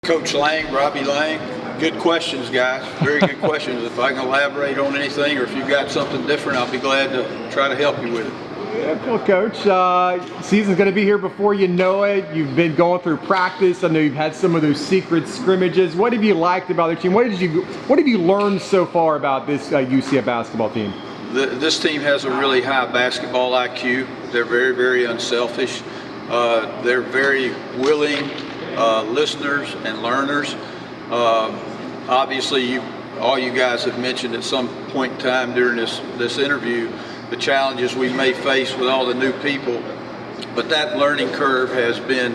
Coach Laing, Robbie Laing, good questions, guys. Very good questions. If I can elaborate on anything, or if you've got something different, I'll be glad to try to help you with it. Yeah, well, Coach, season's going to be here before you know it. You've been going through practice. I know you've had some of those secret scrimmages. What have you liked about the team? What have you learned so far about this UCF basketball team? This team has a really high basketball IQ. They're very, very unselfish. They're very willing listeners and learners. Obviously, all you guys have mentioned at some point in time during this interview the challenges we may face with all the new people, but that learning curve has been,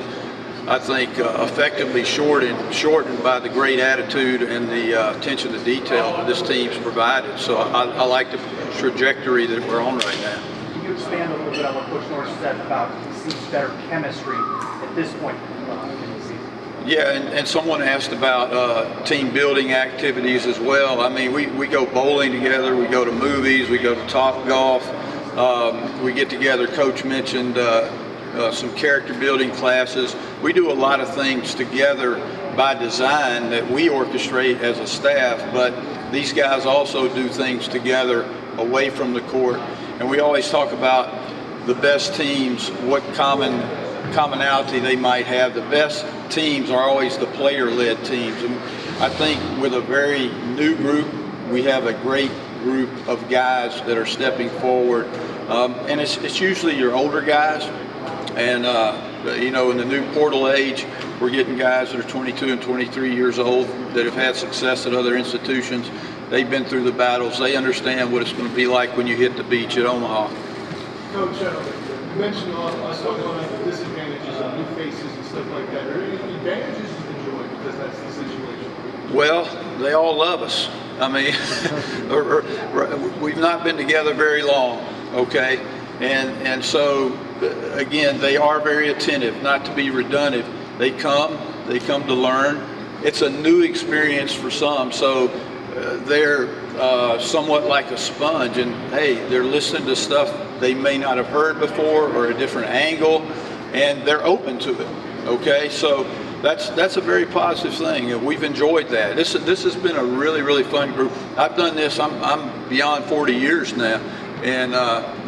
I think, effectively shortened by the great attitude and the attention to detail that this team's provided. So I like the trajectory that we're on right now. Can you expand a little bit on what Coach Norris said about seeing better chemistry at this point in the season? Yeah, and someone asked about team building activities as well. I mean, we go bowling together, we go to movies, we go to Top Golf, we get together. Coach mentioned some character building classes. We do a lot of things together by design that we orchestrate as a staff, but these guys also do things together away from the court. And we always talk about the best teams, what commonality they might have. The best teams are always the player-led teams. And I think with a very new group, we have a great group of guys that are stepping forward. And it's usually your older guys. And you know, in the new portal age, we're getting guys that are 22 and 23 years old that have had success at other institutions. They've been through the battles. They understand what it's going to be like when you hit the beach at Omaha. Coach, you mentioned us talking about the disadvantages of new faces and stuff like that. Are there any advantages you enjoy because that's the situation? Well, they all love us. I mean, we've not been together very long, okay? And so, again, they are very attentive, not to be redundant. They come to learn. It's a new experience for some, so they're somewhat like a sponge, and hey, they're listening to stuff they may not have heard before or a different angle, and they're open to it, okay? So that's a very positive thing, and we've enjoyed that. This has been a really, really fun group. I've done this, I'm beyond 40 years now, and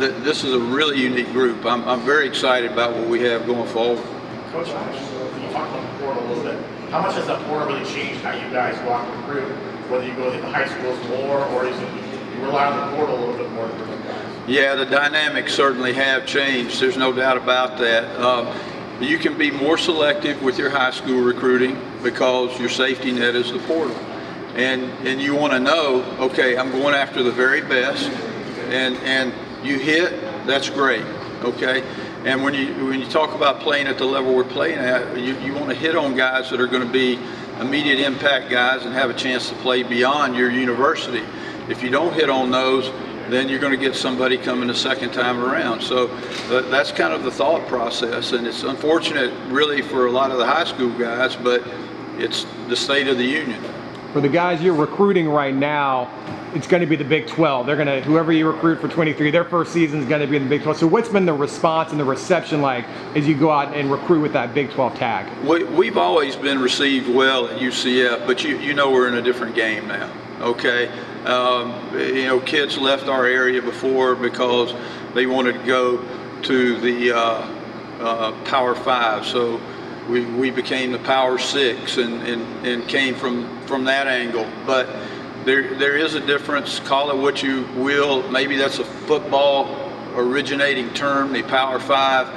this is a really unique group. I'm very excited about what we have going forward. Coach, can you talk about the portal a little bit? How much has that portal really changed how you guys walk the recruit? Whether you go hit the high schools more, or is it you rely on the portal a little bit more than the guys? Yeah, the dynamics certainly have changed. There's no doubt about that. You can be more selective with your high school recruiting because your safety net is the portal. And you want to know, okay, I'm going after the very best, and you hit, that's great, okay? And when you talk about playing at the level we're playing at, you want to hit on guys that are going to be immediate impact guys and have a chance to play beyond your university. If you don't hit on those, then you're going to get somebody coming the second time around. So that's kind of the thought process, and it's unfortunate really for a lot of the high school guys, but it's the state of the union. For the guys you're recruiting right now, it's going to be the Big 12. They're going to, whoever you recruit for 23, their first season is going to be in the Big 12. So what's been the response and the reception like as you go out and recruit with that Big 12 tag? We've always been received well at UCF, but you know we're in a different game now, okay? You know, kids left our area before because they wanted to go to the Power 5. So we became the Power 6 and came from that angle. But there is a difference, call it what you will. Maybe that's a football originating term, the Power 5.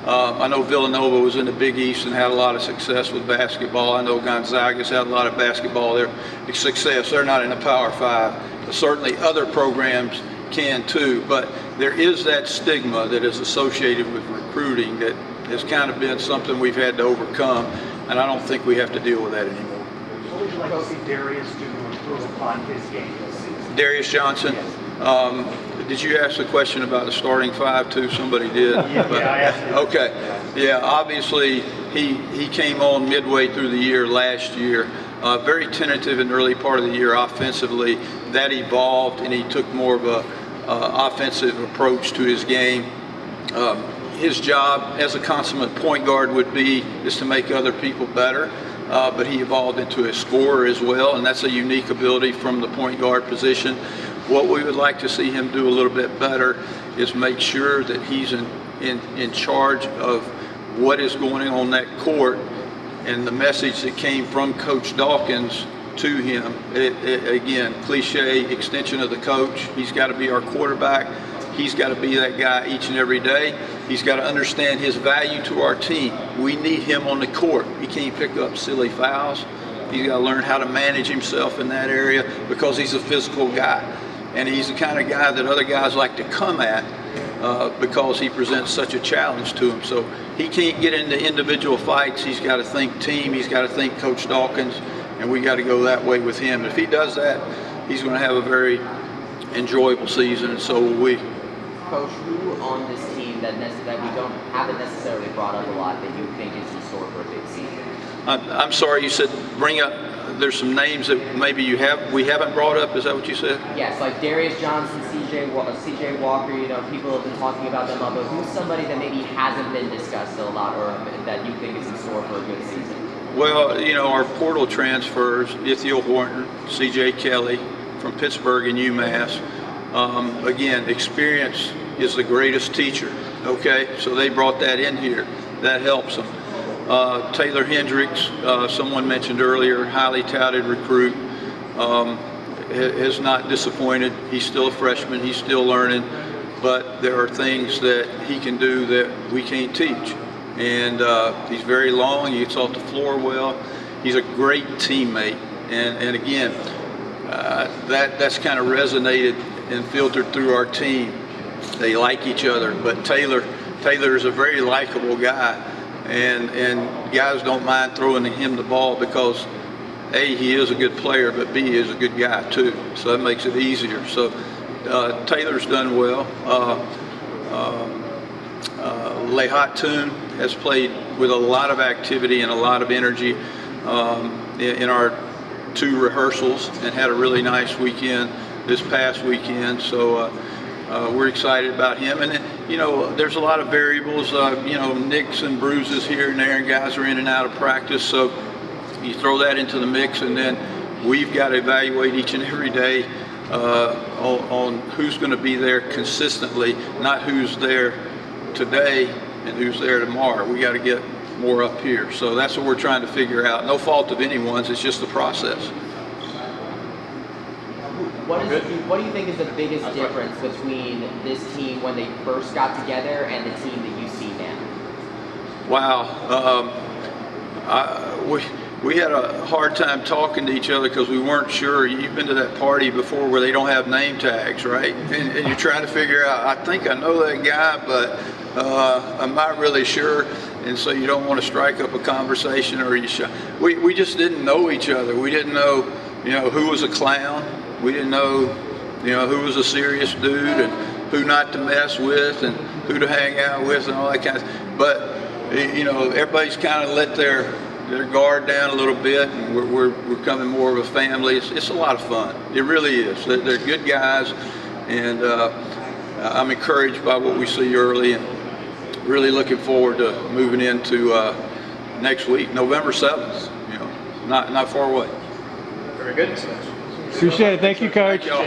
I know Villanova was in the Big East and had a lot of success with basketball. I know Gonzaga's had a lot of basketball there. Success, they're not in the Power 5. But certainly other programs can too, but there is that stigma that is associated with recruiting that has kind of been something we've had to overcome, and I don't think we have to deal with that anymore. What would you like to see Darius do to improve upon his game this season? Darius Johnson. Yes. Did you ask the question about the starting 5 too? Somebody did. Yeah, I asked you. Okay. Yeah, obviously he came on midway through the year last year. Very tentative in the early part of the year offensively. That evolved, and he took more of a offensive approach to his game. His job as a consummate point guard is to make other people better. but he evolved into a scorer as well, and that's a unique ability from the point guard position. What we would like to see him do a little bit better is make sure that he's in charge of what is going on that court, and the message that came from Coach Dawkins to him. Again, cliche extension of the coach. He's got to be our quarterback. He's got to be that guy each and every day. He's got to understand his value to our team. We need him on the court. He can't pick up silly fouls. He's got to learn how to manage himself in that area because he's a physical guy. And he's the kind of guy that other guys like to come at because he presents such a challenge to him. So he can't get into individual fights. He's got to think team. He's got to think Coach Dawkins. And we got to go that way with him. If he does that, he's going to have a very enjoyable season, and so will we. Coach, who on this team that we haven't necessarily brought up a lot that you think is in store for a big season? I'm sorry, you said bring up. There's some names that maybe we haven't brought up. Is that what you said? Yes, like Darius Johnson, CJ Walker. You know, people have been talking about them, but who's somebody that maybe hasn't been discussed a lot, or that you think is in store for a good season? Well, you know, our portal transfers, Ithiel Horton, C.J. Kelly from Pittsburgh and UMass. Again, experience is the greatest teacher, okay? So they brought that in here. That helps them. Taylor Hendricks, someone mentioned earlier, highly touted recruit, has not disappointed. He's still a freshman. He's still learning. But there are things that he can do that we can't teach. And he's very long. He gets off the floor well. He's a great teammate, and again, that's kind of resonated and filtered through our team. They like each other, but Taylor is a very likable guy, and guys don't mind throwing him the ball because A, he is a good player, but B, he is a good guy too. So that makes it easier. So Taylor's done well. Lehatun has played with a lot of activity and a lot of energy in our 2 rehearsals and had a really nice weekend this past weekend. So we're excited about him. And then, you know, there's a lot of variables, you know, nicks and bruises here and there, and guys are in and out of practice. So you throw that into the mix, and then we've got to evaluate each and every day on who's going to be there consistently, not who's there today and who's there tomorrow. We got to get more up here. So that's what we're trying to figure out. No fault of anyone's, it's just the process. What do you think is the biggest difference between this team when they first got together and the team that you see now? Wow. We had a hard time talking to each other because we weren't sure. You've been to that party before where they don't have name tags, right? And you're trying to figure out, I think I know that guy, but I'm not really sure. And so you don't want to strike up a conversation, or we just didn't know each other. We didn't know, you know, who was a clown. We didn't know, you know, who was a serious dude and who not to mess with and who to hang out with and all that kind of stuff. But, you know, everybody's kind of let their guard down a little bit, and we're becoming more of a family. It's a lot of fun. It really is. They're good guys, and I'm encouraged by what we see early, and really looking forward to moving into next week, November 7th. You know, not far away. Very good. Appreciate it. Thank you, Coach. Thank y'all.